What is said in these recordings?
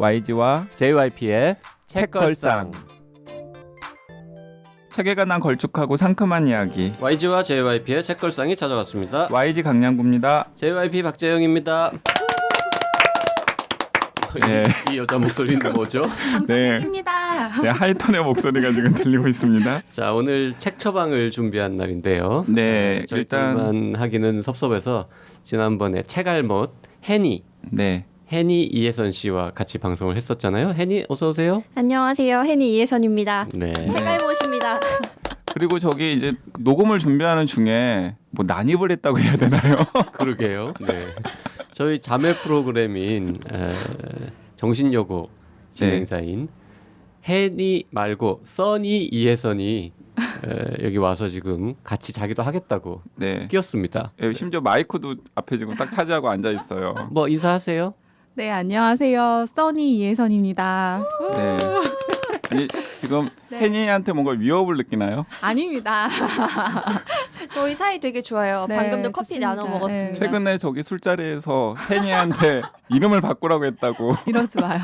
YG와 JYP의 책걸상. 책에 관한 걸쭉하고 상큼한 이야기. YG와 JYP의 책걸상이 찾아왔습니다. YG 강량구입니다. JYP 박재영입니다. 네. 이 여자 목소리는 뭐죠? 네. 네, 하이톤의 목소리가 지금 들리고 있습니다. 자, 오늘 책 처방을 준비한 날인데요. 네, 저희들만 하기는 섭섭해서 지난번에 책알못 해니 이혜선 씨와 같이 방송을 했었잖아요. 해니 어서 오세요. 안녕하세요. 해니 이혜선입니다. 네. 책알못입니다. 그리고 저기 이제 녹음을 준비하는 중에 뭐 난입을 했다고 해야 되나요? 그러게요. 네. 저희 자매 프로그램인 정신여고 진행자인 해니 말고 써니 이혜선이 여기 와서 지금 같이 자기도 하겠다고 끼었습니다. 심지어 마이크도 앞에 지금 딱 차지하고 앉아 있어요. 뭐 인사하세요. 네, 안녕하세요. 써니 이혜선입니다. 네. 아니 지금 해니한테 뭔가 위협을 느끼나요? 아닙니다. 저희 사이 되게 좋아요. 네, 방금도 커피 좋습니다. 나눠 먹었습니다. 네. 최근에 저기 술자리에서 해니한테 이름을 바꾸라고 했다고. 이러지 마요.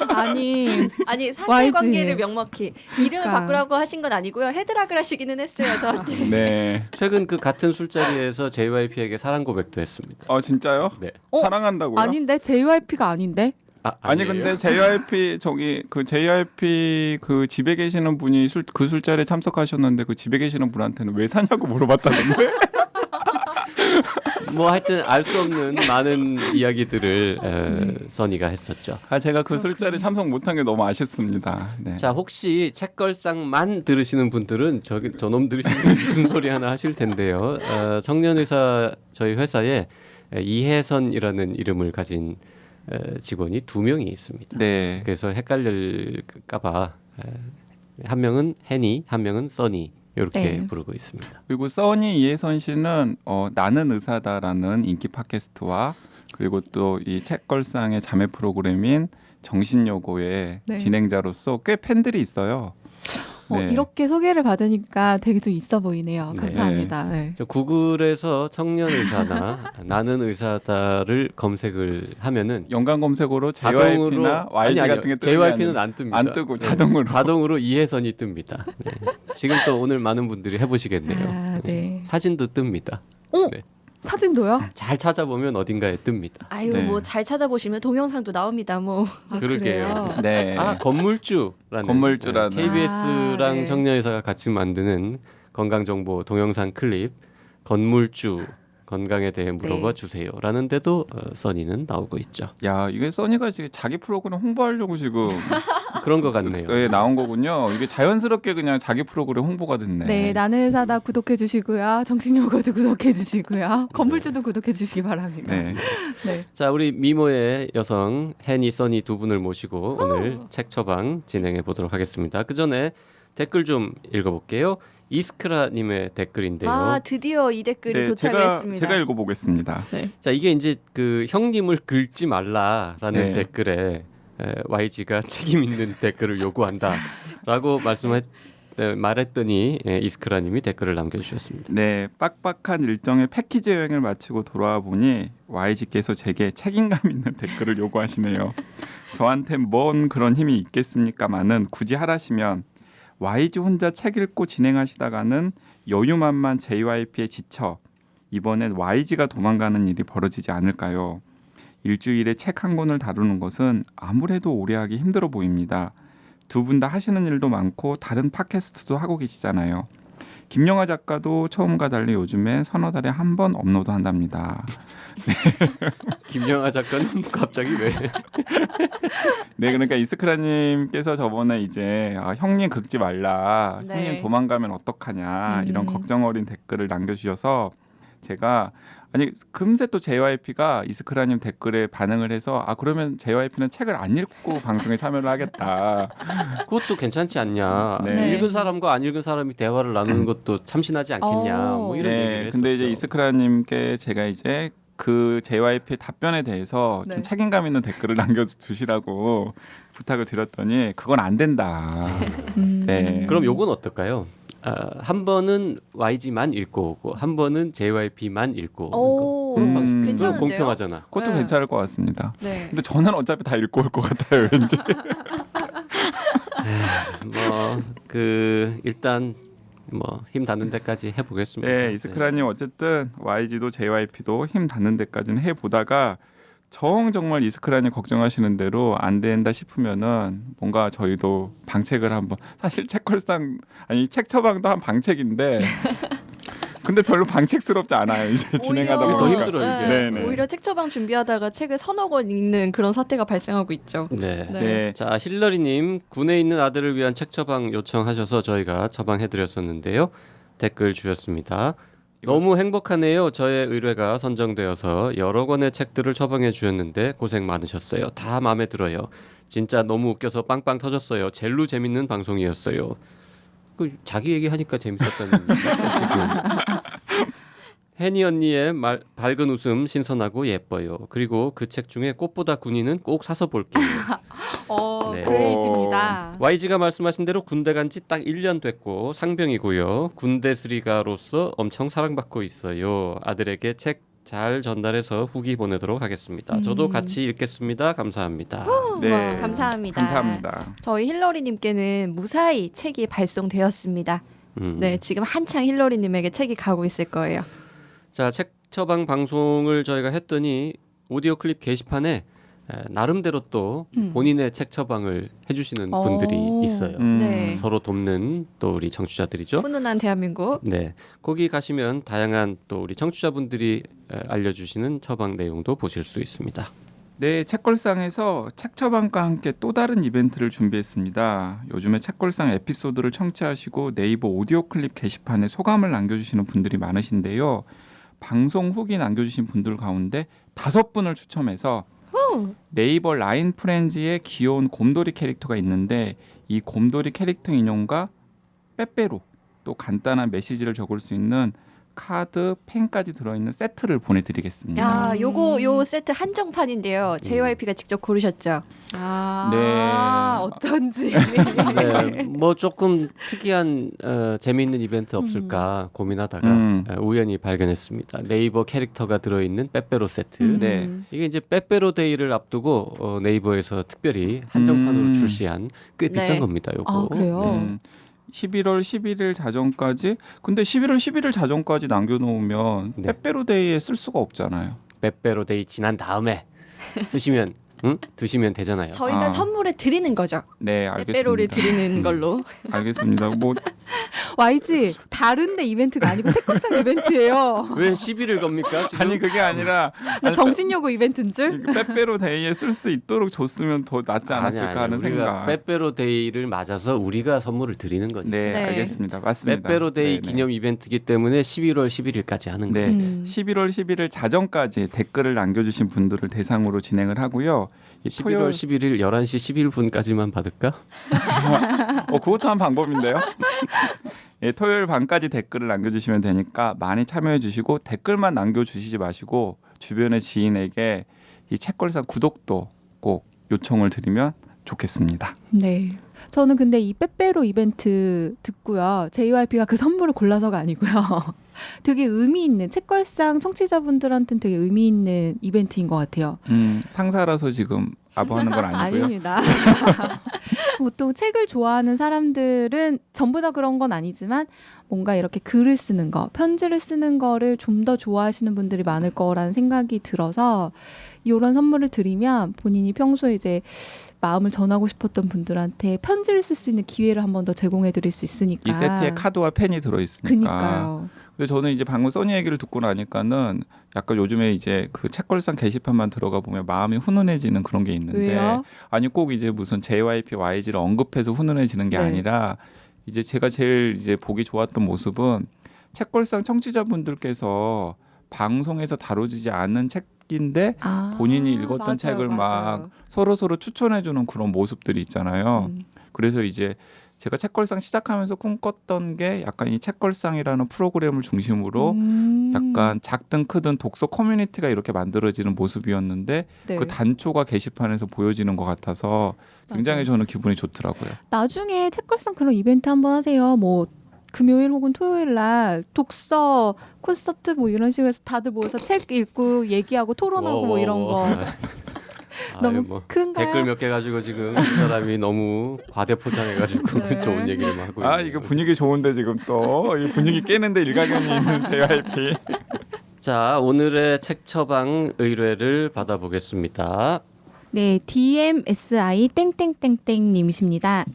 아니 사실관계를 명확히 이름을 그러니까. 바꾸라고 하신 건 아니고요. 헤드락을 하시기는 했어요. 저한테. 네. 최근 그 같은 술자리에서 JYP에게 사랑 고백도 했습니다. 진짜요? 네. 사랑한다고요? 아닌데 JYP가 아닌데? 아니 근데 JYP 저기 그 JYP 그 집에 계시는 분이 그 술자리에 참석하셨는데 그 집에 계시는 분한테는 왜 사냐고 물어봤다던데. 뭐 하여튼 알 수 없는 많은 이야기들을 써니가 했었죠. 제가 그 술자리에 참석 못한 게 너무 아쉽습니다. 네. 자, 혹시 책걸상만 들으시는 분들은 저놈들이 무슨 소리 하나 하실 텐데요. 청년의사 저희 회사에 이혜선이라는 이름을 가진 직원이 2명이 있습니다. 네. 그래서 헷갈릴까봐 한 명은 해니, 한 명은 써니 이렇게 부르고 있습니다. 그리고 써니 이혜선 씨는 나는 의사다라는 인기 팟캐스트와 그리고 또 이 책걸상의 자매 프로그램인 정신여고의 진행자로서 꽤 팬들이 있어요. 네. 이렇게 소개를 받으니까 되게 좀 있어 보이네요. 감사합니다. 네. 저 구글에서 청년의사나 나는 의사다를 검색을 하면은 연관 검색어로 JYP나 YG 같은 게 JYP는 안 뜹니다. 안 뜨고 자동으로 이혜선이 뜹니다. 네. 지금 또 오늘 많은 분들이 해보시겠네요. 네. 사진도 뜹니다. 네. 사진도요? 잘 찾아보면 어딘가에 뜹니다. 아유 뭐 잘 찾아보시면 동영상도 나옵니다. 뭐. 그러게요. 네. 건물주라는 KBS랑 청년의사가 같이 만드는 건강정보 동영상 클립 건물주 건강에 대해 물어봐 주세요라는 데도 써니는 나오고 있죠. 야, 이게 써니가 지금 자기 프로그램 홍보하려고 지금 그런 것 같네요. 네, 나온 거군요. 이게 자연스럽게 그냥 자기 프로그램 홍보가 됐네. 네, 나는 의사다 구독해 주시고요. 정신여고도 구독해 주시고요. 건물주도 구독해 주시기 바랍니다. 네. 네. 자, 우리 미모의 여성 해니 써니 두 분을 모시고 오늘 책 처방 진행해 보도록 하겠습니다. 그 전에 댓글 좀 읽어볼게요. 이스크라님의 댓글인데요. 드디어 이 댓글이 도착했습니다. 제가 읽어보겠습니다. 네. 자, 이게 이제 그 형님을 긁지 말라라는 댓글에 YG가 책임 있는 댓글을 요구한다라고 말했더니 이스크라님이 댓글을 남겨주셨습니다. 네, 빡빡한 일정의 패키지 여행을 마치고 돌아와 보니 YG께서 제게 책임감 있는 댓글을 요구하시네요. 저한테 뭔 그런 힘이 있겠습니까마는 굳이 하라시면 YG 혼자 책 읽고 진행하시다가는 여유만만 JYP에 지쳐 이번엔 YG가 도망가는 일이 벌어지지 않을까요? 일주일에 책 한 권을 다루는 것은 아무래도 오래 하기 힘들어 보입니다. 두 분 다 하시는 일도 많고 다른 팟캐스트도 하고 계시잖아요. 김영하 작가도 처음과 달리 요즘엔 서너 달에 한 번 업로드한답니다. 김영하 작가는 갑자기 왜? 네, 그러니까 이스크라님께서 저번에 이제 형님 긁지 말라, 형님 도망가면 어떡하냐 이런 걱정 어린 댓글을 남겨주셔서 제가 금세 또 JYP가 이스크라님 댓글에 반응을 해서 그러면 JYP는 책을 안 읽고 방송에 참여를 하겠다. 그것도 괜찮지 않냐. 읽은 사람과 안 읽은 사람이 대화를 나누는 것도 참신하지 않겠냐. 뭐 이런 얘기를 했었죠. 근데 이제 이스크라님께 제가 이제 그 JYP의 답변에 대해서 좀 책임감 있는 댓글을 남겨주시라고 부탁을 드렸더니 그건 안 된다. 네. 그럼 요건 어떨까요? 한 번은 YG만 읽고 오고 한 번은 JYP만 읽고 오는 거. 오, 그런 방식 괜찮은데요? 공평하잖아. 그것도 네. 괜찮을 것 같습니다. 네. 근데 저는 어차피 다 읽고 올 것 같아요. 왠지. 일단 힘 닿는 데까지 해보겠습니다. 네, 이스크라님 어쨌든 YG도 JYP도 힘 닿는 데까지는 해보다가 정말 이스크라님 걱정하시는 대로 안 된다 싶으면은 뭔가 저희도 방책을 한번 사실 책걸상 아니 책 처방도 한 방책인데 근데 별로 방책스럽지 않아요. 이제 진행하다 더 보니까. 힘들어요, 이게. 네네. 오히려 책 처방 준비하다가 책을 서너 권 읽는 그런 사태가 발생하고 있죠. 네. 네. 네. 자, 힐러리님 군에 있는 아들을 위한 책 처방 요청하셔서 저희가 처방해드렸었는데요. 댓글 주셨습니다. 너무 행복하네요. 저의 의뢰가 선정되어서 여러 권의 책들을 처방해 주셨는데 고생 많으셨어요. 다 마음에 들어요. 진짜 너무 웃겨서 빵빵 터졌어요. 젤로 재밌는 방송이었어요. 그 자기 얘기하니까 재밌었다는 지금. 혜니 언니의 밝은 웃음 신선하고 예뻐요. 그리고 그 책 중에 꽃보다 군인은 꼭 사서 볼게요. 네. 그레이십니다. YG가 말씀하신 대로 군대 간 지 딱 1년 됐고 상병이고요. 군대 스리가로서 엄청 사랑받고 있어요. 아들에게 책 잘 전달해서 후기 보내도록 하겠습니다. 저도 같이 읽겠습니다. 감사합니다. 네. 감사합니다. 감사합니다. 저희 힐러리님께는 무사히 책이 발송되었습니다. 네, 지금 한창 힐러리님에게 책이 가고 있을 거예요. 자, 책 처방 방송을 저희가 했더니 오디오 클립 게시판에 나름대로 또 본인의 책 처방을 해주시는 분들이 있어요. 네. 서로 돕는 또 우리 청취자들이죠. 훈훈한 대한민국. 네, 거기 가시면 다양한 또 우리 청취자분들이 알려주시는 처방 내용도 보실 수 있습니다. 네, 책걸상에서 책 처방과 함께 또 다른 이벤트를 준비했습니다. 요즘에 책걸상 에피소드를 청취하시고 네이버 오디오 클립 게시판에 소감을 남겨주시는 분들이 많으신데요. 방송 후기 남겨주신 분들 가운데 5분을 추첨해서 네이버 라인 프렌즈의 귀여운 곰돌이 캐릭터가 있는데 이 곰돌이 캐릭터 인형과 빼빼로 또 간단한 메시지를 적을 수 있는 카드, 펜까지 들어있는 세트를 보내드리겠습니다. 야, 요 세트 한정판인데요. JYP가 직접 고르셨죠. 네. 어쩐지. 네, 뭐 조금 특이한 재미있는 이벤트 없을까 고민하다가 우연히 발견했습니다. 네이버 캐릭터가 들어있는 빼빼로 세트. 네. 이게 이제 빼빼로 데이를 앞두고 네이버에서 특별히 한정판으로 출시한 꽤 비싼 네. 겁니다. 요거. 아, 그래요? 네. 11월 11일 자정까지 근데 11월 11일 자정까지 남겨놓으면 네. 빼빼로데이에 쓸 수가 없잖아요. 빼빼로 데이 지난 다음에 쓰시면 드시면 되잖아요. 저희가 아. 선물을 드리는 거죠. 네, 알겠습니다. 빼빼로를 드리는 걸로. 알겠습니다. 뭐 YG 다른데 이벤트가 아니고 책걸상 이벤트예요. 왜 시비를 겁니까? 지금? 아니 그게 아니라 나 정신요구 이벤트인 줄? 빼빼로데이에 쓸 수 있도록 줬으면 더 낫지 않았을까 하는 우리가 생각. 빼빼로 데이를 맞아서 우리가 선물을 드리는 거니까. 네, 네. 알겠습니다. 맞습니다. 빼빼로 데이 네네. 기념 이벤트이기 때문에 11월 11일까지 하는 거예요. 네, 11월 11일 자정까지 댓글을 남겨주신 분들을 대상으로 진행을 하고요. 이 11월 11일 11시 11분까지만 받을까? 그것도 한 방법인데요. 예, 토요일 밤까지 댓글을 남겨주시면 되니까 많이 참여해주시고 댓글만 남겨주시지 마시고 주변의 지인에게 이 책걸상 구독도 꼭 요청을 드리면 좋겠습니다. 네. 저는 근데 이 빼빼로 이벤트 듣고요. JYP가 그 선물을 골라서가 아니고요. 되게 의미 있는 책걸상 청취자분들한테는 되게 의미 있는 이벤트인 것 같아요. 상사라서 지금 아부하는 건 아니고요. 아닙니다. 보통 책을 좋아하는 사람들은 전부 다 그런 건 아니지만 뭔가 이렇게 글을 쓰는 거, 편지를 쓰는 거를 좀 더 좋아하시는 분들이 많을 거라는 생각이 들어서 이런 선물을 드리면 본인이 평소에 이제 마음을 전하고 싶었던 분들한테 편지를 쓸 수 있는 기회를 한 번 더 제공해 드릴 수 있으니까. 이 세트에 카드와 펜이 들어있으니까. 그니까요. 근데 저는 이제 방금 써니 얘기를 듣고 나니까는 약간 요즘에 이제 그 책걸상 게시판만 들어가 보면 마음이 훈훈해지는 그런 게 있는데 왜요? 아니 꼭 이제 무슨 JYP, YG를 언급해서 훈훈해지는 게 네. 아니라 이제 제가 제일 이제 보기 좋았던 모습은 책걸상 청취자분들께서 방송에서 다뤄지지 않는 책인데 본인이 읽었던 맞아요, 책을 막 맞아요. 서로 추천해주는 그런 모습들이 있잖아요. 그래서 이제 제가 책걸상 시작하면서 꿈꿨던 게 약간 이 책걸상이라는 프로그램을 중심으로 약간 작든 크든 독서 커뮤니티가 이렇게 만들어지는 모습이었는데 네. 그 단초가 게시판에서 보여지는 것 같아서 굉장히 맞아요. 저는 기분이 좋더라고요. 나중에 책걸상 그런 이벤트 한번 하세요. 뭐 금요일 혹은 토요일 날 독서 콘서트 뭐 이런 식으로 해서 다들 모여서 책 읽고 얘기하고 토론하고 뭐 이런 거 너무 뭐 큰가요? 댓글 몇 개 가지고 지금 그 사람이 너무 과대 포장해가지고 네. 좋은 얘기를 막 하고 아 있네요. 이거 분위기 좋은데 지금 또 이 분위기 깨는데 일가견이 있는 JYP. 자, 오늘의 책 처방 의뢰를 받아보겠습니다. 네, DMSI 땡땡땡땡 님이십니다.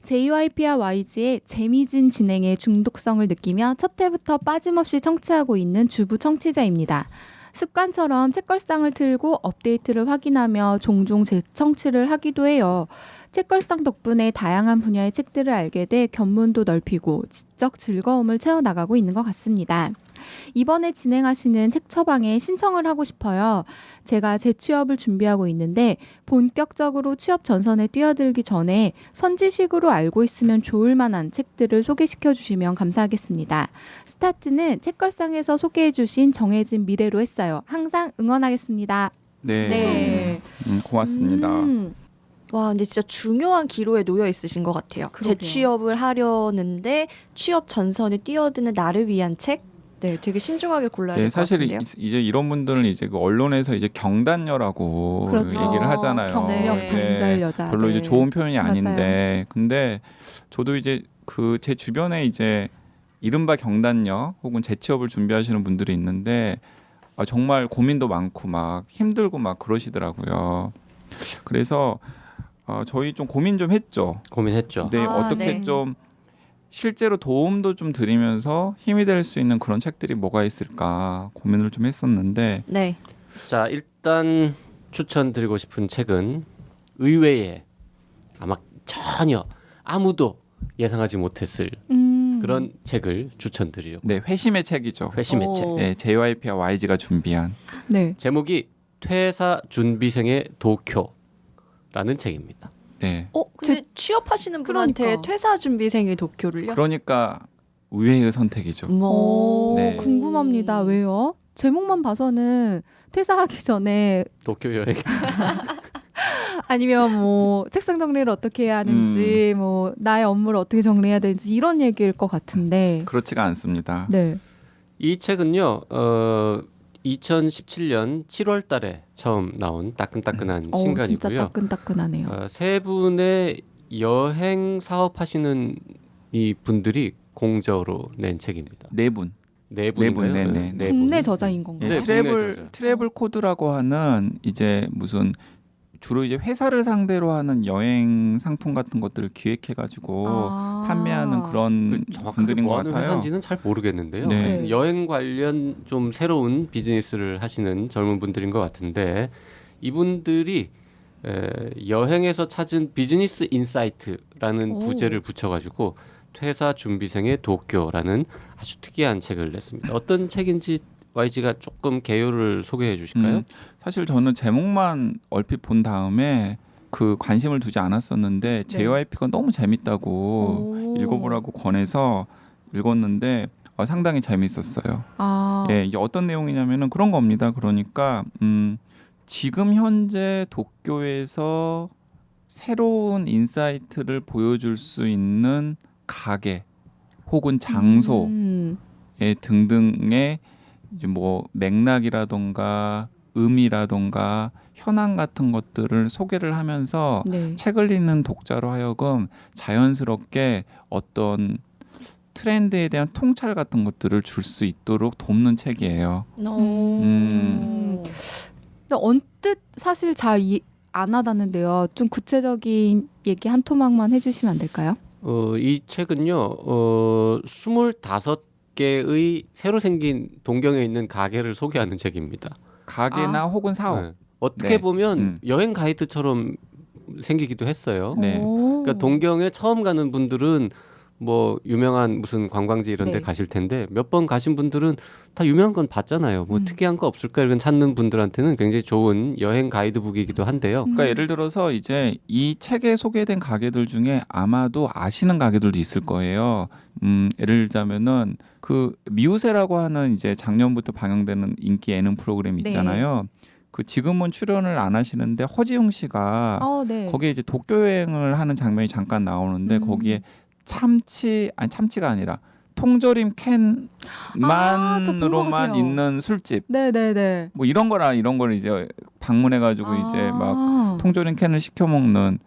JYP와 YG의 재미진 진행에 중독성을 느끼며 첫 회부터 빠짐없이 청취하고 있는 주부 청취자입니다. 습관처럼 책걸상을 틀고 업데이트를 확인하며 종종 재청취를 하기도 해요. 책걸상 덕분에 다양한 분야의 책들을 알게 돼 견문도 넓히고 지적 즐거움을 채워나가고 있는 것 같습니다. 이번에 진행하시는 책 처방에 신청을 하고 싶어요. 제가 재취업을 준비하고 있는데 본격적으로 취업 전선에 뛰어들기 전에 선지식으로 알고 있으면 좋을 만한 책들을 소개시켜 주시면 감사하겠습니다. 스타트는 책걸상에서 소개해 주신 정해진 미래로 했어요. 항상 응원하겠습니다. 네. 네. 고맙습니다. 와, 근데 진짜 중요한 기로에 놓여 있으신 것 같아요. 그러게요. 재취업을 하려는데 취업 전선에 뛰어드는 나를 위한 책. 네, 되게 신중하게 골라야 네, 될 것 사실 같은데요. 이제 이런 분들은 이제 그 언론에서 이제 경단녀라고 그렇죠. 얘기를 하잖아요. 경력 네. 단절 여자. 별로 이제 네. 좋은 표현이 맞아요. 아닌데, 근데 저도 이제 그 제 주변에 이제 이른바 경단녀 혹은 재취업을 준비하시는 분들이 있는데 정말 고민도 많고 막 힘들고 막 그러시더라고요. 그래서 저희 좀 고민 좀 했죠. 고민했죠. 네, 아, 어떻게 네. 좀 실제로 도움도 좀 드리면서 힘이 될 수 있는 그런 책들이 뭐가 있을까 고민을 좀 했었는데 네. 자, 일단 추천드리고 싶은 책은 의외의 아마 전혀 아무도 예상하지 못했을 그런 책을 추천드리려고. 네, 회심의 책이죠. 회심의 오. 책. 네, JYP와 YG가 준비한 네. 제목이 퇴사 준비생의 도쿄라는 책입니다. 네. 근데 취업하시는 분한테 그러니까. 퇴사 준비생의 도쿄를요? 그러니까 의외의 선택이죠. 뭐. 오, 네. 궁금합니다. 왜요? 제목만 봐서는 퇴사하기 전에 도쿄 여행. 아니면 뭐 책상 정리를 어떻게 해야 하는지 뭐 나의 업무를 어떻게 정리해야 되는지 이런 얘기일 것 같은데. 그렇지가 않습니다. 네. 이 책은요. 2017년 7월 달에 처음 나온 따끈따끈한 진짜 신간이고요. 따끈따끈하네요. 세 분의 여행 사업하시는 이 분들이 공저로 낸 책입니다. 네 분. 네 네 분, 분인가요? 네, 네. 국내 분. 저자인 건가요? 예, 네, 국내 트래블 저자. 트래블 코드라고 하는 이제 무슨 주로 이제 회사를 상대로 하는 여행 상품 같은 것들을 기획해가지고 판매하는 그런 정확하게 분들인 것 뭐 하는 같아요. 회사인지는 잘 모르겠는데요. 네. 하여튼 여행 관련 좀 새로운 비즈니스를 하시는 젊은 분들인 것 같은데 이분들이 여행에서 찾은 비즈니스 인사이트라는 오. 부제를 붙여가지고 퇴사 준비생의 도쿄라는 아주 특이한 책을 냈습니다. 어떤 책인지 YG가 조금 개요를 소개해 주실까요? 사실 저는 제목만 얼핏 본 다음에 그 관심을 두지 않았었는데 JYP가 너무 재밌다고 오. 읽어보라고 권해서 읽었는데 상당히 재밌었어요. 예, 이게 어떤 내용이냐면은 그런 겁니다. 그러니까 지금 현재 도쿄에서 새로운 인사이트를 보여줄 수 있는 가게 혹은 장소 등등의 이제 뭐 맥락이라던가 의미라던가 현황 같은 것들을 소개를 하면서 네. 책을 읽는 독자로 하여금 자연스럽게 어떤 트렌드에 대한 통찰 같은 것들을 줄 수 있도록 돕는 책이에요. 근데 언뜻 사실 잘 안 와닿는데요. 좀 구체적인 얘기 한 토막만 해주시면 안 될까요? 이 책은요. 25개의 새로 생긴 동경에 있는 가게를 소개하는 책입니다. 가게나 혹은 사업. 네. 어떻게 네. 보면 여행 가이드처럼 생기기도 했어요. 네. 그러니까 동경에 처음 가는 분들은 뭐 유명한 무슨 관광지 이런 데 네. 가실 텐데 몇 번 가신 분들은 다 유명한 건 봤잖아요. 뭐 특이한 거 없을까 이런 찾는 분들한테는 굉장히 좋은 여행 가이드북이기도 한데요. 그러니까 예를 들어서 이제 이 책에 소개된 가게들 중에 아마도 아시는 가게들도 있을 거예요. 예를 들자면은 그 미우새라고 하는 이제 작년부터 방영되는 인기 예능 프로그램 있잖아요. 그 지금은 출연을 안 하시는데 허지웅 씨가 네. 거기에 이제 도쿄 여행을 하는 장면이 잠깐 나오는데 거기에 참치가 아니라 통조림 캔만으로만 같아요. 있는 술집 네네네. 뭐 이런 걸 이제 방문해가지고 이제 막 통조림 캔을 시켜 먹는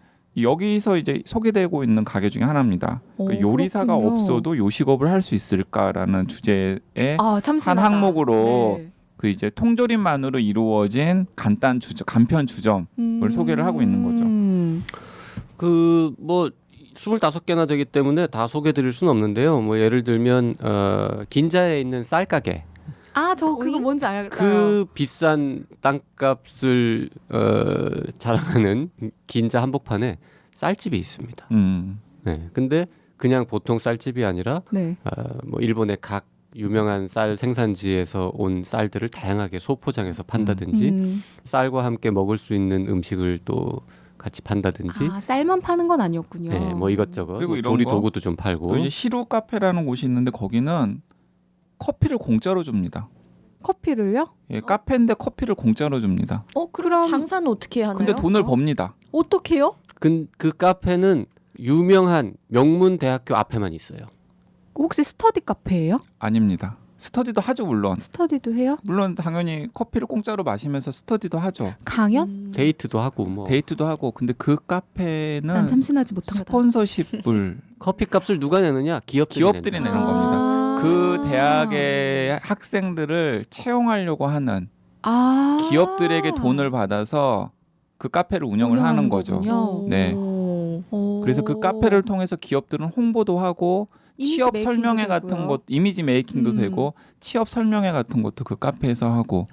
여기서 이제 소개되고 있는 가게 중에 하나입니다. 그 요리사가 그렇군요. 없어도 요식업을 할 수 있을까라는 주제의 한 참신하다. 항목으로 네. 그 이제 통조림만으로 이루어진 간편 주점을 소개를 하고 있는 거죠. 그 뭐 25개나 되기 때문에 다 소개드릴 수는 없는데요. 뭐 예를 들면 긴자에 있는 쌀 가게. 저 그거 뭔지 알아요. 그 비싼 땅값을 자랑하는 긴자 한복판에 쌀집이 있습니다. 네. 근데 그냥 보통 쌀집이 아니라 네. 뭐 일본의 각 유명한 쌀 생산지에서 온 쌀들을 다양하게 소포장해서 판다든지 쌀과 함께 먹을 수 있는 음식을 또 같이 판다든지 쌀만 파는 건 아니었군요. 네, 뭐 이것저것 그리고 뭐 이런 조리 거, 도구도 좀 팔고 또 이제 시루 카페라는 곳이 있는데 거기는 커피를 공짜로 줍니다. 커피를요? 예, 카페인데 커피를 공짜로 줍니다. 그럼 장사는 어떻게 하나요? 근데 돈을 법니다. 어떻게요? 그 카페는 유명한 명문 대학교 앞에만 있어요. 혹시 스터디 카페예요? 아닙니다. 스터디도 하죠 물론. 스터디도 해요? 물론 당연히 커피를 공짜로 마시면서 스터디도 하죠. 강연? 데이트도 하고 뭐 데이트도 하고. 근데 그 난 카페는 참신하지 못한 거다. 스폰서십을 커피값을 누가 내느냐? 기업들이 내는 낸다. 겁니다. 그 대학의 학생들을 채용하려고 하는 기업들에게 돈을 받아서 그 카페를 운영을 하는 거죠. 거군요. 네. 그래서 그 카페를 통해서 기업들은 홍보도 하고 이미지 취업 메이킹도 설명회 되고요. 같은 것, 이미지 메이킹도 되고 취업 설명회 같은 것도 그 카페에서 하고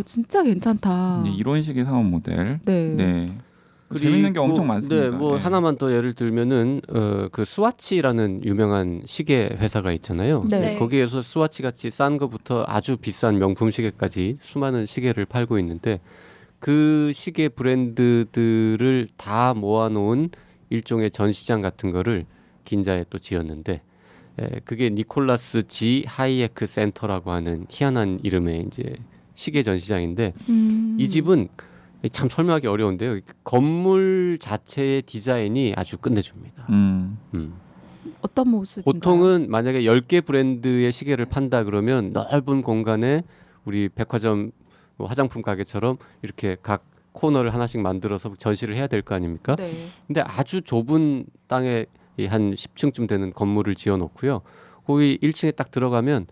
진짜 괜찮다. 이런 식의 사업 모델. 네. 네. 재밌는 게 엄청 많습니다. 네, 뭐 네. 하나만 더 예를 들면은 그 스와치라는 유명한 시계 회사가 있잖아요. 네. 거기에서 스와치 같이 싼 거부터 아주 비싼 명품 시계까지 수많은 시계를 팔고 있는데 그 시계 브랜드들을 다 모아놓은 일종의 전시장 같은 거를 긴자에 또 지었는데 그게 니콜라스 G 하이에크 센터라고 하는 희한한 이름의 이제 시계 전시장인데 이 집은 참 설명하기 어려운데요. 건물 자체의 디자인이 아주 끝내줍니다. 어떤 모습인가요? 보통은 만약에 10개 브랜드의 시계를 판다 그러면 넓은 공간에 우리 백화점 뭐 화장품 가게처럼 이렇게 각 코너를 하나씩 만들어서 전시를 해야 될 거 아닙니까? 네. 근데 아주 좁은 땅에 한 10층쯤 되는 건물을 지어 놓고요. 거기 1층에 딱 들어가면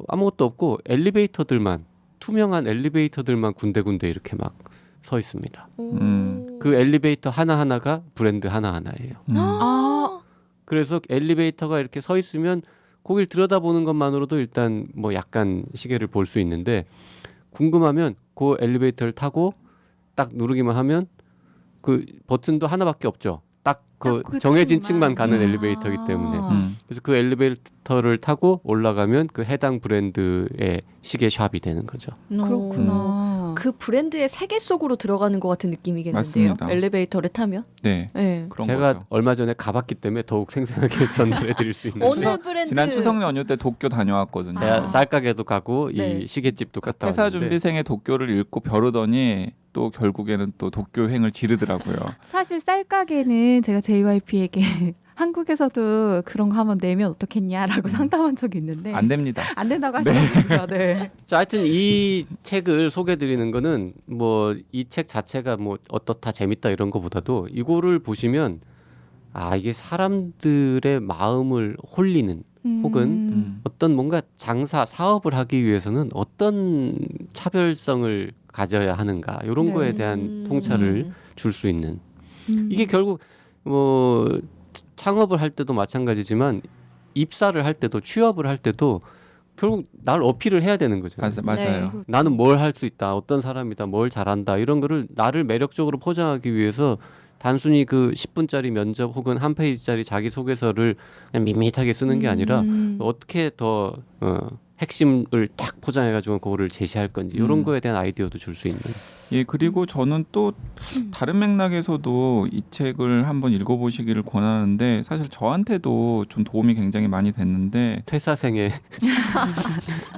아무것도 없고 엘리베이터들만 투명한 엘리베이터들만 군데군데 이렇게 막 서 있습니다. 그 엘리베이터 하나하나가 브랜드 하나하나예요. 그래서 엘리베이터가 이렇게 서 있으면 거길 들여다보는 것만으로도 일단 뭐 약간 시계를 볼 수 있는데 궁금하면 그 엘리베이터를 타고 딱 누르기만 하면 그 버튼도 하나밖에 없죠. 딱 그 그 정해진 층만. 층만 가는 엘리베이터이기 때문에 그래서 그 엘리베이터를 타고 올라가면 그 해당 브랜드의 시계 샵이 되는 거죠. 그렇구나. 그 브랜드의 세계 속으로 들어가는 것 같은 느낌이겠는데요. 맞습니다. 엘리베이터를 타면. 네. 네. 그런 제가 거죠. 얼마 전에 가봤기 때문에 더욱 생생하게 전달해 드릴 수 있는 어느 브랜드? 지난 추석 연휴 때 도쿄 다녀왔거든요. 제가 쌀가게도 가고 네. 이 시계집도 갔다 회사 왔는데 준비생의 도쿄를 읽고 벼르더니 또 결국에는 또 도쿄행을 지르더라고요. 사실 쌀 가게는 제가 JYP에게 한국에서도 그런 거 한번 내면 어떻겠냐라고 상담한 적이 있는데 안 됩니다. 안 된다고 하시더라고요. 네. 자, 하여튼 이 책을 소개드리는 거는 뭐 이 책 자체가 뭐 어떻다 재밌다 이런 거보다도 이거를 보시면 이게 사람들의 마음을 홀리는 혹은 어떤 뭔가 장사 사업을 하기 위해서는 어떤 차별성을 가져야 하는가 이런 네. 거에 대한 통찰을 줄 수 있는 이게 음. 결국 뭐 창업을 할 때도 마찬가지지만 입사를 할 때도 취업을 할 때도 결국 나를 어필을 해야 되는 거죠. 맞아요. 네. 나는 뭘 할 수 있다, 어떤 사람이다, 뭘 잘한다 이런 거를 나를 매력적으로 포장하기 위해서 단순히 그 10분짜리 면접 혹은 한 페이지짜리 자기소개서를 그냥 밋밋하게 쓰는 게 아니라 어떻게 더 핵심을 딱 포장해가지고 그거를 제시할 건지 이런 거에 대한 아이디어도 줄 수 있는. 예, 그리고 저는 또 다른 맥락에서도 이 책을 한번 읽어보시기를 권하는데 사실 저한테도 좀 도움이 굉장히 많이 됐는데 퇴사생의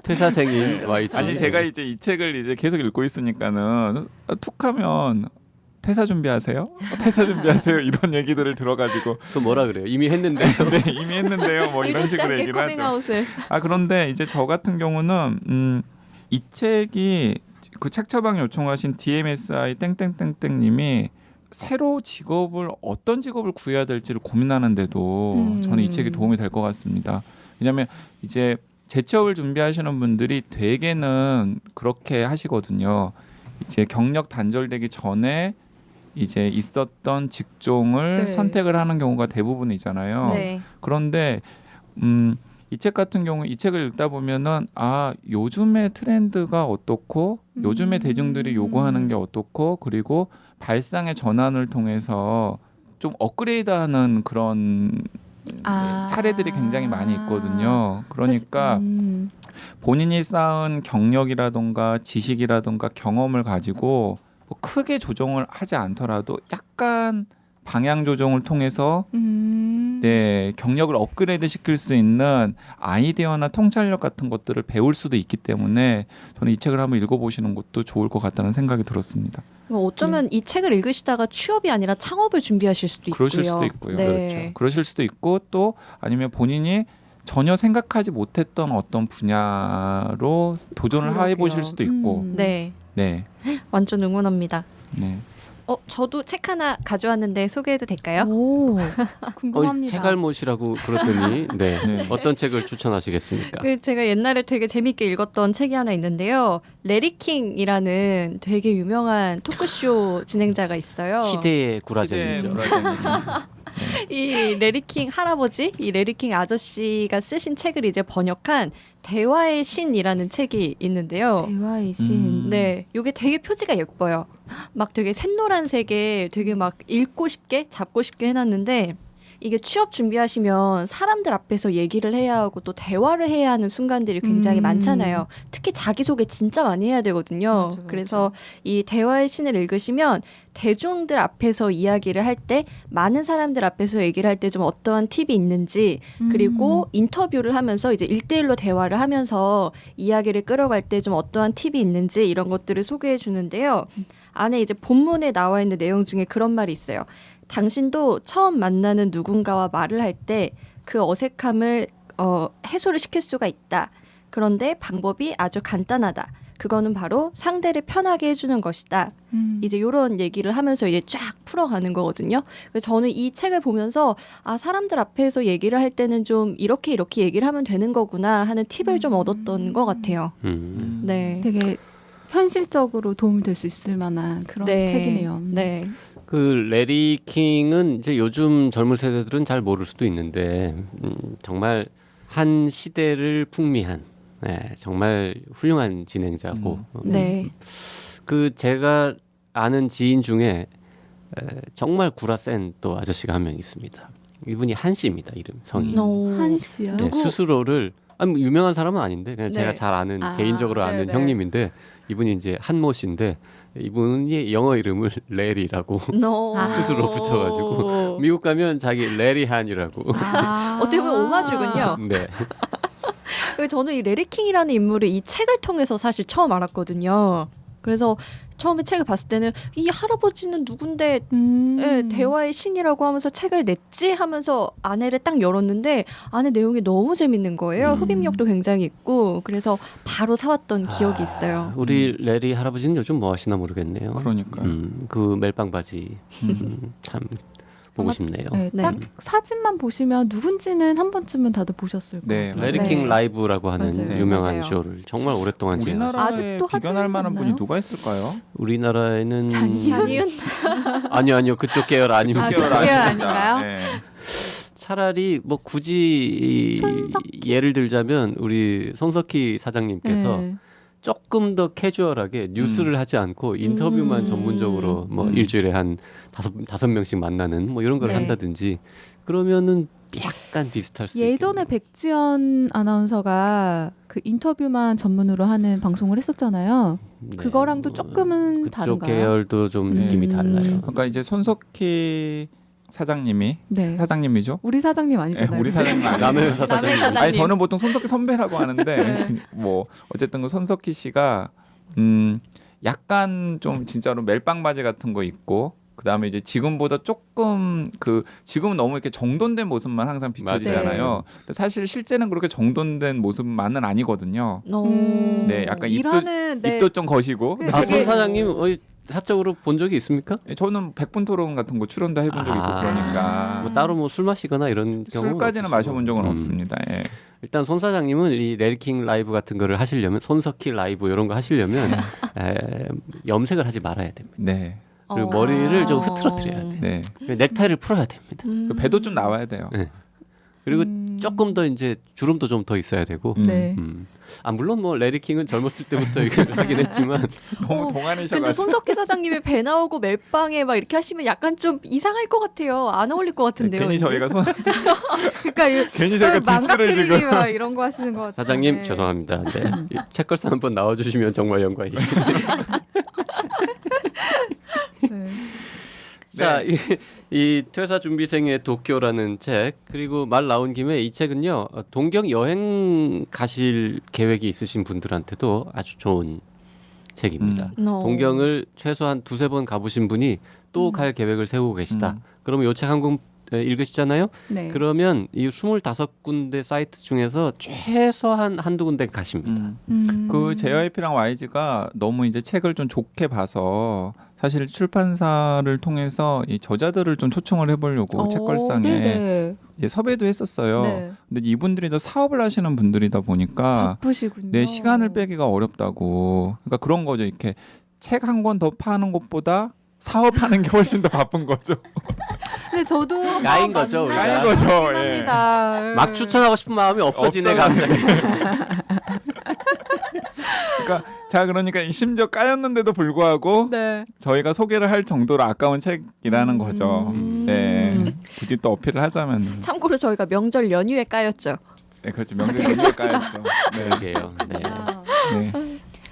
퇴사생인 YG. 아니 제가 이제 이 책을 이제 계속 읽고 있으니까는 툭하면 퇴사 준비하세요? 퇴사 준비하세요? 이런 얘기들을 들어가지고 그 뭐라 그래요? 이미 했는데. 네, 이미 했는데요. 뭐 이런 의도치 식으로 않게 얘기를 하죠. 커밍아웃을. 그런데 이제 저 같은 경우는 이 책이 그 책 처방 요청하신 DMSI 땡땡땡땡님이 새로 어떤 직업을 구해야 될지를 고민하는데도 저는 이 책이 도움이 될 것 같습니다. 왜냐하면 이제 재취업을 준비하시는 분들이 대개는 그렇게 하시거든요. 이제 경력 단절되기 전에 이제 있었던 직종을 네. 선택을 하는 경우가 대부분이잖아요. 네. 그런데 이 책 같은 경우 이 책을 읽다 보면은 요즘의 트렌드가 어떻고 요즘의 대중들이 요구하는 게 어떻고 그리고 발상의 전환을 통해서 좀 업그레이드하는 그런 사례들이 굉장히 많이 있거든요. 그러니까 본인이 쌓은 경력이라든가 지식이라든가 경험을 가지고 뭐 크게 조정을 하지 않더라도 약간 방향 조정을 통해서 네, 경력을 업그레이드 시킬 수 있는 아이디어나 통찰력 같은 것들을 배울 수도 있기 때문에 저는 이 책을 한번 읽어보시는 것도 좋을 것 같다는 생각이 들었습니다. 어쩌면 이 책을 읽으시다가 취업이 아니라 창업을 준비하실 수도 있고요. 그러실 수도 있고요. 네. 그렇죠. 그러실 수도 있고 또 아니면 본인이 전혀 생각하지 못했던 어떤 분야로 도전을 그러게요. 해보실 수도 있고 네. 네. 완전 응원합니다. 네. 저도 책 하나 가져왔는데 소개해도 될까요? 오, 궁금합니다. 책알못이라고 그러더니 네. 네. 어떤 책을 추천하시겠습니까? 제가 옛날에 되게 재밌게 읽었던 책이 하나 있는데요. 레리 킹이라는 되게 유명한 토크쇼 진행자가 있어요. 희대의 구라쟁이죠. 이 레리 킹 할아버지, 이 레리 킹 아저씨가 쓰신 책을 이제 번역한 대화의 신이라는 책이 있는데요. 대화의 신. 네, 이게 되게 표지가 예뻐요. 막 되게 샛노란색에 되게 막 읽고 싶게 잡고 싶게 해놨는데 이게 취업 준비하시면 사람들 앞에서 얘기를 해야 하고 또 대화를 해야 하는 순간들이 굉장히 많잖아요. 특히 자기소개 진짜 많이 해야 되거든요. 맞아. 그래서 이 대화의 신을 읽으시면 대중들 앞에서 이야기를 할 때 많은 사람들 앞에서 얘기를 할 때 좀 어떠한 팁이 있는지 그리고 인터뷰를 하면서 이제 1대1로 대화를 하면서 이야기를 끌어갈 때 좀 어떠한 팁이 있는지 이런 것들을 소개해 주는데요. 안에 이제 본문에 나와 있는 내용 중에 그런 말이 있어요. 당신도 처음 만나는 누군가와 말을 할 때 그 어색함을 해소를 시킬 수가 있다. 그런데 방법이 아주 간단하다. 그거는 바로 상대를 편하게 해주는 것이다. 이제 이런 얘기를 하면서 이제 쫙 풀어가는 거거든요. 그래서 저는 이 책을 보면서 사람들 앞에서 얘기를 할 때는 좀 이렇게 얘기를 하면 되는 거구나 하는 팁을 좀 얻었던 것 같아요. 네. 되게 현실적으로 도움이 될 수 있을 만한 그런 책이네요. 네. 그 레리 킹은 이제 요즘 젊은 세대들은 잘 모를 수도 있는데 정말 한 시대를 풍미한 정말 훌륭한 진행자고 네. 그 제가 아는 지인 중에 정말 구라 센 또 아저씨가 한 명 있습니다. 이분이 한 씨입니다. 이름 성이. 한 씨요? 네, 스스로를 뭐 유명한 사람은 아닌데 그냥 제가 잘 아는 개인적으로 아는 네네. 형님인데 이분이 이제 한모 씨인데 이분이 영어 이름을 레리라고 스스로 붙여가지고 미국 가면 자기 레리 한이라고. 어떻게 보면 오마주군요. 네. 저는 이 레리 킹이라는 인물을 이 책을 통해서 사실 처음 알았거든요. 그래서 처음에 책을 봤을 때는 이 할아버지는 누군데 대화의 신이라고 하면서 책을 냈지 하면서 안에를 딱 열었는데 안에 내용이 너무 재밌는 거예요. 흡입력도 굉장히 있고 그래서 바로 사왔던 기억이 있어요. 우리 레리 할아버지는 요즘 뭐 하시나 모르겠네요. 그러니까요. 그 멜빵 바지 참 보고 싶네요. 네, 네. 딱 사진만 보시면 누군지는 한 번쯤은 다들 보셨을 네, 거예요. 레리 네. 킹 라이브라고 하는 맞아요. 유명한 맞아요. 쇼를 정말 오랫동안 진행하셨어요. 우리나라에 아직도 비견할 하지는 만한 분이 않나요? 누가 있을까요? 우리나라에는 잔이윤? 아니요 그쪽 계열 아닙니다. 그쪽 계열 아닌가요? 네. 차라리 뭐 굳이 손석희? 예를 들자면 우리 손석희 사장님께서 네. 조금 더 캐주얼하게 뉴스를 하지 않고 인터뷰만 전문적으로 뭐 일주일에 한 다섯 명씩 만나는 뭐 이런 걸 네. 한다든지 그러면은 약간 비슷할 수도 예전에 있겠네요. 백지연 아나운서가 그 인터뷰만 전문으로 하는 방송을 했었잖아요. 네. 그거랑도 조금은 그쪽 다른가요? 계열도 좀 느낌이 달라요. 그러니까 이제 손석희 사장님이 네. 사장님이죠. 우리 사장님 네, 아니잖아요. 우리 사장님 아니에요. 남의 회사 남의 사장님. 사장- 아니 저는 보통 손석희 선배라고 하는데 뭐 어쨌든 그 손석희 씨가 약간 좀 진짜로 멜빵 바지 같은 거 입고 그다음에 이제 지금보다 조금 지금은 너무 이렇게 정돈된 모습만 항상 비춰지잖아요. 맞아요. 근데 사실 실제는 그렇게 정돈된 모습만은 아니거든요. 네, 약간 일하는 입도 좀 거시고. 그 아, 되게- 손 사장님 사적으로 본 적이 있습니까? 저는 백분 토론 같은 거 출연도 해본 적이 있고 아. 그러니까 뭐 따로 뭐 술 마시거나 이런 경우 술까지는 마셔본 적은 없습니다. 예. 일단 손 사장님은 이 레리킹 라이브 같은 거를 하시려면 손석희 라이브 이런 거 하시려면 염색을 하지 말아야 됩니다. 네, 그리고 머리를 좀 흐트러뜨려야 돼요. 네. 넥타이를 풀어야 됩니다. 그 배도 좀 나와야 돼요. 네. 그리고 조금 더 이제 주름도 좀 더 있어야 되고. 네. 아 물론 뭐 레리킹은 젊었을 때부터 이걸 하긴 했지만 너무 근데 동안이셔가지고. 손석희 사장님의 배 나오고 멜빵에 막 이렇게 하시면 약간 좀 이상할 것 같아요. 안 어울릴 것 같은데요. 괜히 왠지. 저희가 그러니까 괜히 저희가 디스를 망가뜨리기 지금. 막 이런 거 하시는 것 같아요. 사장님 네. 죄송합니다. 네. 이 책걸상 한번 나와주시면 정말 영광이죠. 네. 자, 이 퇴사 준비생의 도쿄라는 책 그리고 말 나온 김에 이 책은요 동경 여행 가실 계획이 있으신 분들한테도 아주 좋은 책입니다. 동경을 최소한 두세 번 가보신 분이 또 갈 계획을 세우고 계시다. 그러면 이 책 한 권 읽으시잖아요. 네. 그러면 이 25군데 사이트 중에서 최소한 한두 군데 가십니다. 그 JYP랑 YG가 너무 이제 책을 좀 좋게 봐서 사실 출판사를 통해서 이 저자들을 좀 초청을 해보려고 책걸상에 네네. 이제 섭외도 했었어요. 네. 근데 이분들이 다 사업을 하시는 분들이다 보니까 바쁘시군요. 내 시간을 빼기가 어렵다고. 그러니까 그런 거죠. 이렇게 책 한 권 더 파는 것보다 사업하는 게 훨씬 더 바쁜 거죠. 근데 저도 까인 거죠, 우리가. 까인 거죠. 예. 합니다. 막 추천하고 싶은 마음이 없어지네 없어요. 갑자기. 그러니까 자 그러니까 심지어 까였는데도 불구하고 네. 저희가 소개를 할 정도로 아까운 책이라는 거죠. 네. 굳이 또 어필을 하자면 참고로 저희가 명절 연휴에 까였죠. 네, 그렇죠. 명절 연휴에 까였죠. 네. 그러게요. 네. 아. 네.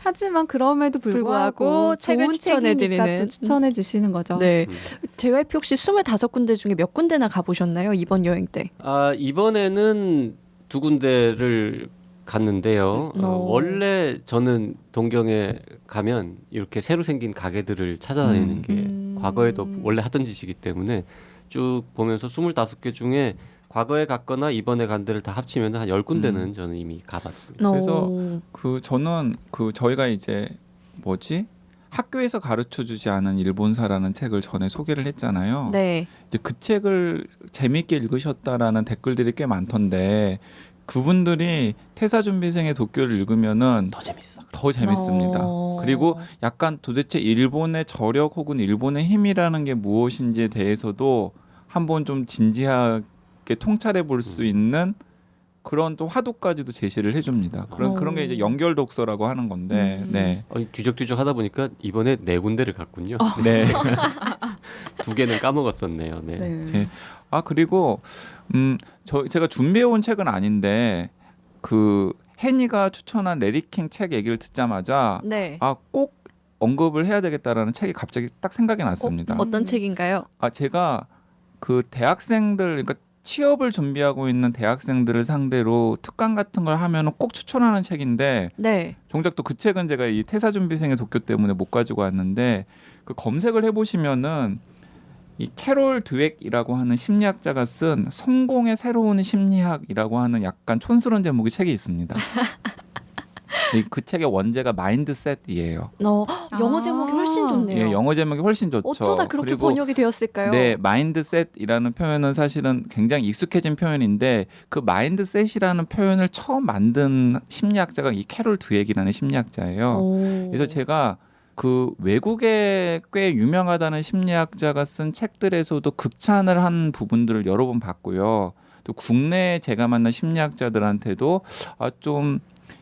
하지만 그럼에도 불구하고 불구하고 책을 좋은 추천해드리는. 책이니까 또 추천해 주시는 거죠. 네. 음. JYP 혹시 25군데 중에 몇 군데나 가보셨나요? 이번 여행 때. 아 이번에는 두 군데를 갔는데요. 원래 저는 동경에 가면 이렇게 새로 생긴 가게들을 찾아다니는 게 과거에도 원래 하던 짓이기 때문에 쭉 보면서 25개 중에 과거에 갔거나 이번에 간 데를 다 합치면 한 10군데는 저는 이미 가봤습니다. 그래서 저는 저희가 이제 학교에서 가르쳐 주지 않은 일본사라는 책을 전에 소개를 했잖아요. 네. 이제 그 책을 재미있게 읽으셨다라는 댓글들이 꽤 많던데 그분들이 퇴사준비생의 도쿄를 읽으면은 더 재밌어. 더 재밌습니다. 그리고 약간 도대체 일본의 저력 혹은 일본의 힘이라는 게 무엇인지에 대해서도 한번 좀 진지하게 통찰해 볼 수 있는 그런 또 화두까지도 제시를 해줍니다. 그런 게 이제 연결 독서라고 하는 건데, 네, 뒤적뒤적 하다 보니까 이번에 4군데를 갔군요. 네. 2개는 까먹었었네요. 네. 네. 아 그리고 제가 준비해 온 책은 아닌데 그 해니가 추천한 레리킹 책 얘기를 듣자마자 네. 꼭 언급을 해야 되겠다라는 책이 갑자기 딱 생각이 났습니다. 어떤 책인가요? 제가 그 대학생들 그러니까 취업을 준비하고 있는 대학생들을 상대로 특강 같은 걸 하면은 꼭 추천하는 책인데 네. 정작 또 그 책은 제가 이 퇴사준비생의 도쿄 때문에 못 가지고 왔는데 그 검색을 해보시면은 이 캐롤 드웩이라고 하는 심리학자가 쓴 성공의 새로운 심리학이라고 하는 약간 촌스러운 제목의 책이 있습니다. 그 책의 원제가 마인드셋이에요. 영어 제목이 훨씬 좋네요. 예, 영어 제목이 훨씬 좋죠. 어쩌다 그렇게 그리고 번역이 되었을까요? 네, 마인드셋이라는 표현은 사실은 굉장히 익숙해진 표현인데 그 마인드셋이라는 표현을 처음 만든 심리학자가 이 캐롤 드웩이라는 심리학자예요. 그래서 제가 그 외국에 꽤 유명하다는 심리학자가 쓴 책들에서도 극찬을 한 부분들을 여러 번 봤고요. 또 국내에 제가 만난 심리학자들한테도 좀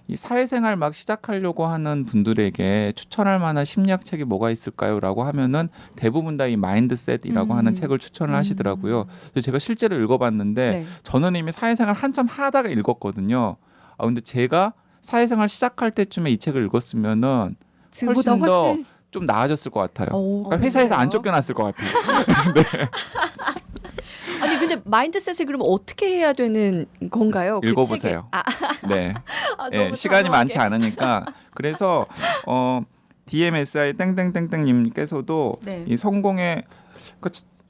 이 사회생활 막 시작하려고 하는 분들에게 추천할 만한 심리학 책이 뭐가 있을까요?라고 하면은 대부분 다 이 마인드셋이라고 하는 책을 추천을 하시더라고요. 그래서 제가 실제로 읽어봤는데 네. 저는 이미 사회생활 한참 하다가 읽었거든요. 근데 제가 사회생활 시작할 때쯤에 이 책을 읽었으면은 지금보다 훨씬 더 훨씬 좀 나아졌을 것 같아요. 오, 그러니까 회사에서 안 그래요? 쫓겨났을 것 같아요. 아니 근데 마인드셋을 그럼 어떻게 해야 되는 건가요? 그 읽어보세요. 책에? 네. 너무 예, 시간이 단호하게. 많지 않으니까 그래서 DMSI 땡땡땡땡님께서도 네. 이 성공의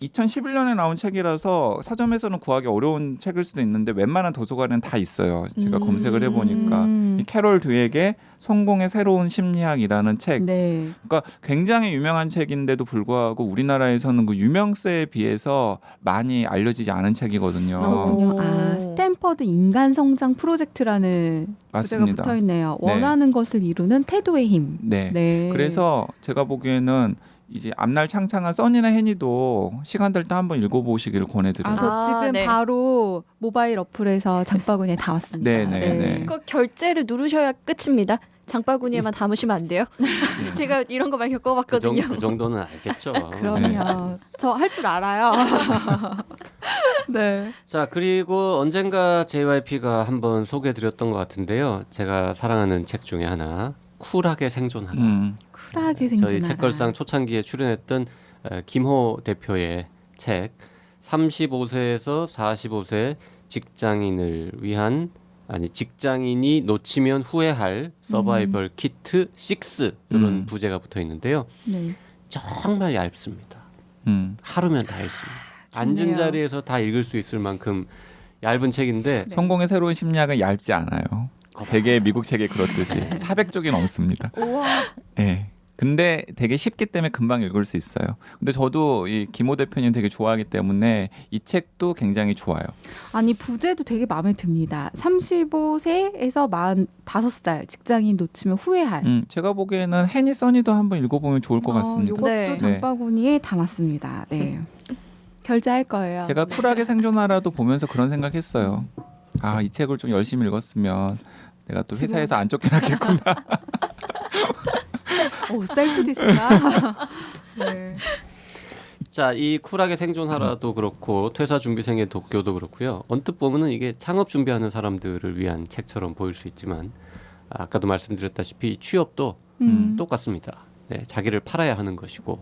2011년에 나온 책이라서 서점에서는 구하기 어려운 책일 수도 있는데 웬만한 도서관에는 다 있어요. 제가 검색을 해보니까 이 캐롤 드웨이의 성공의 새로운 심리학이라는 책. 네. 그러니까 굉장히 유명한 책인데도 불구하고 우리나라에서는 그 유명세에 비해서 많이 알려지지 않은 책이거든요. 그렇군요. 아, 오. 스탠퍼드 인간 성장 프로젝트라는 부제가 맞습니다. 붙어 있네요. 네. 원하는 것을 이루는 태도의 힘. 네. 네. 그래서 제가 보기에는 이제 앞날 창창한 써니나 해니도 시간 될 때 한번 읽어보시기를 권해드려요. 저 아, 지금 네. 바로 모바일 어플에서 장바구니에 담았습니다. 네. 그거 결제를 누르셔야 끝입니다. 장바구니에만 담으시면 안 돼요. 네. 제가 이런 거 많이 겪어봤거든요. 그 정도는 알겠죠. 그럼요. 저 할 줄 알아요. 네. 자, 그리고 언젠가 JYP가 한번 소개해드렸던 것 같은데요. 제가 사랑하는 책 중에 하나, 쿨하게 생존하라. 쿨하게 저희 생존하라. 책걸상 초창기에 출연했던 김호 대표의 책 35세에서 45세 직장인을 위한 직장인이 놓치면 후회할 서바이벌 키트 6 이런 부제가 붙어 있는데요. 네. 정말 얇습니다. 하루면 다 읽습니다. 앉은 좋네요. 자리에서 다 읽을 수 있을 만큼 얇은 책인데 성공의 새로운 심리학은 얇지 않아요. 되게 미국 책에 그렇듯이 400쪽이 넘습니다. 우와. 네. 근데 되게 쉽기 때문에 금방 읽을 수 있어요. 근데 저도 이 김호 대표님 되게 좋아하기 때문에 이 책도 굉장히 좋아요. 아니 부제도 되게 마음에 듭니다. 35세에서 45살 직장인 놓치면 후회할. 제가 보기에는 해니 써니도 한번 읽어보면 좋을 것 같습니다. 요것도 네. 장바구니에 담았습니다. 네. 결제할 거예요. 제가 쿨하게 생존하라도 보면서 그런 생각했어요. 아, 이 책을 좀 열심히 읽었으면 내가 또 회사에서 안 쫓겨났겠구나. 오, 셀프 디스가. 네. 자, 이 쿨하게 생존하라도 그렇고 퇴사 준비생의 독교도 그렇고요. 언뜻 보면은 이게 창업 준비하는 사람들을 위한 책처럼 보일 수 있지만 아까도 말씀드렸다시피 취업도 똑같습니다. 네, 자기를 팔아야 하는 것이고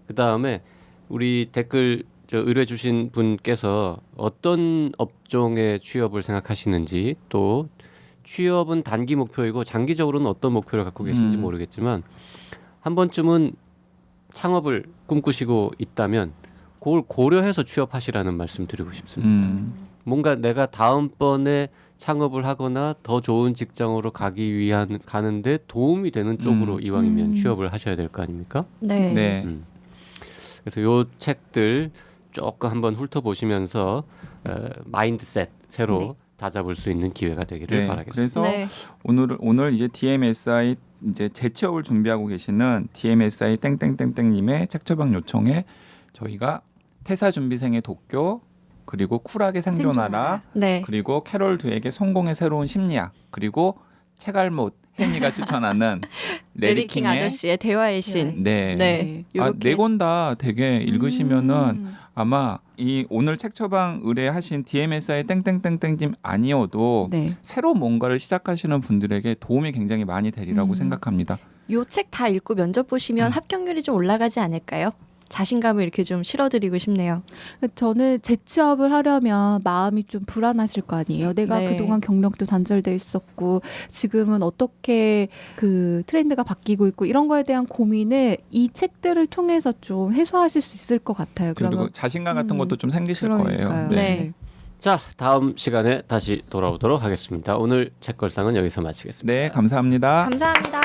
그 다음에 우리 댓글 의뢰 주신 분께서 어떤 업종의 취업을 생각하시는지 또 취업은 단기 목표이고 장기적으로는 어떤 목표를 갖고 계신지 모르겠지만 한 번쯤은 창업을 꿈꾸시고 있다면 그걸 고려해서 취업하시라는 말씀 드리고 싶습니다. 뭔가 내가 다음번에 창업을 하거나 더 좋은 직장으로 가기 위한 가는데 도움이 되는 쪽으로 이왕이면 취업을 하셔야 될 거 아닙니까? 네. 네. 그래서 요 책들 조금 한번 훑어보시면서 마인드셋 새로 네. 다잡을 수 있는 기회가 되기를 네. 바라겠습니다. 그래서 네. 오늘 이제 DMSI 이제 재취업을 준비하고 계시는 DMSI 땡땡땡땡님의 책 처방 요청에 저희가 퇴사 준비생의 독교 그리고 쿨하게 생존하라 네. 그리고 캐롤 드웨이의 성공의 새로운 심리학 그리고 책알못 혜니가 추천하는 레리킹 아저씨의 대화의 신. 네. 네. 아, 요렇게. 네 권 다 되게 읽으시면은 아마 이 오늘 책 처방 의뢰하신 DMSI 땡땡땡땡님 아니어도 네. 새로 뭔가를 시작하시는 분들에게 도움이 굉장히 많이 되리라고 생각합니다. 요 책 다 읽고 면접 보시면 합격률이 좀 올라가지 않을까요? 자신감을 이렇게 좀 실어드리고 싶네요. 저는 재취업을 하려면 마음이 좀 불안하실 거 아니에요. 내가 네. 그동안 경력도 단절돼 있었고 지금은 어떻게 그 트렌드가 바뀌고 있고 이런 거에 대한 고민을 이 책들을 통해서 좀 해소하실 수 있을 것 같아요. 그리고 그러면 자신감 같은 것도 좀 생기실 거예요. 그러니까요. 네. 자, 다음 시간에 다시 돌아오도록 하겠습니다. 오늘 책걸상은 여기서 마치겠습니다. 네, 감사합니다. 감사합니다.